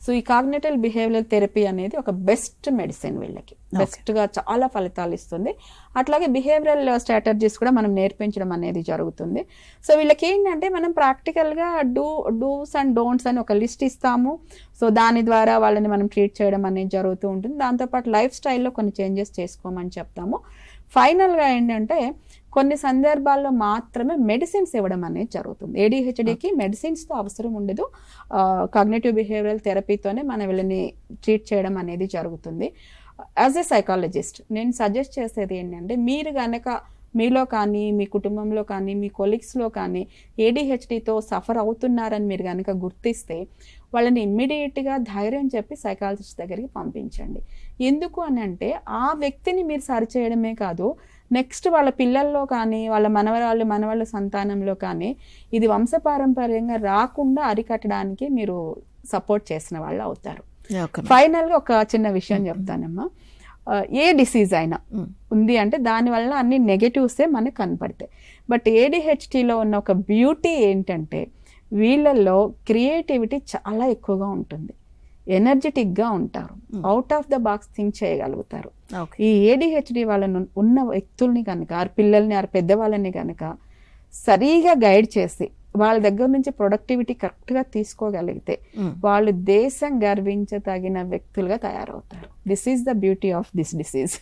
So ఈ cognitive behavioural therapy అనేది ఒక బెస్ట్ మెడిసిన్ వీళ్ళకి, బెస్ట్గా చాలా ఫలితాలు ఇస్తుంది. అట్లాగే బిహేవియరల్ స్ట్రాటజీస్ కూడా మనం నేర్పించడం అనేది జరుగుతుంది. సో వీళ్ళకి ఏంటంటే మనం ప్రాక్టికల్గా డూస్ అండ్ డోంట్స్ అని ఒక లిస్ట్ ఇస్తాము. సో దాని ద్వారా వాళ్ళని మనం ట్రీట్ చేయడం అనేది జరుగుతూ ఉంటుంది. దాంతోపాటు లైఫ్ స్టైల్లో కొన్ని చేంజెస్ చేసుకోమని చెప్తాము. ఫైనల్గా ఏంటంటే కొన్ని సందర్భాల్లో మాత్రమే మెడిసిన్స్ ఇవ్వడం అనేది జరుగుతుంది. ADHDకి మెడిసిన్స్తో అవసరం ఉండదు, కాగ్నిటివ్ బిహేవియరల్ థెరపీతోనే మనం వీళ్ళని ట్రీట్ చేయడం అనేది జరుగుతుంది. యాజ్ ఏ సైకాలజిస్ట్ నేను సజెస్ట్ చేసేది ఏంటంటే మీరు కనుక మీలో కానీ మీ కుటుంబంలో కానీ మీ కొలీగ్స్లో కానీ ADHDతో సఫర్ అవుతున్నారని మీరు కనుక గుర్తిస్తే వాళ్ళని ఇమ్మీడియట్గా ధైర్యం చెప్పి సైకాలజిస్ట్ దగ్గరికి పంపించండి. ఎందుకు అని అంటే ఆ వ్యక్తిని మీరు సరిచేయడమే కాదు, నెక్స్ట్ వాళ్ళ పిల్లల్లో కానీ వాళ్ళ మనవాళ్ళ సంతానంలో కానీ ఇది వంశపారంపర్యంగా రాకుండా అరికట్టడానికి మీరు సపోర్ట్ చేసిన వాళ్ళు అవుతారు. ఫైనల్గా ఒక చిన్న విషయం చెప్తానమ్మా. ఏ డిసీజ్ అయినా ఉంది అంటే దానివల్ల అన్ని నెగటివ్సే మనకు కనపడతాయి. బట్ ADHDలో ఉన్న ఒక బ్యూటీ ఏంటంటే వీళ్ళల్లో క్రియేటివిటీ చాలా ఎక్కువగా ఉంటుంది, ఎనర్జెటిక్గా ఉంటారు, out of the box think చేయగలుగుతారు. ఈ ADHD వాళ్ళను ఉన్న వ్యక్తుల్ని కనుక పిల్లల్ని పెద్దవాళ్ళని కనుక సరిగా గైడ్ చేసి వాళ్ళ దగ్గర నుంచి ప్రొడక్టివిటీ కరెక్ట్గా తీసుకోగలిగితే వాళ్ళు దేశం గర్వించదగిన వ్యక్తులుగా తయారవుతారు. This is the beauty of this disease.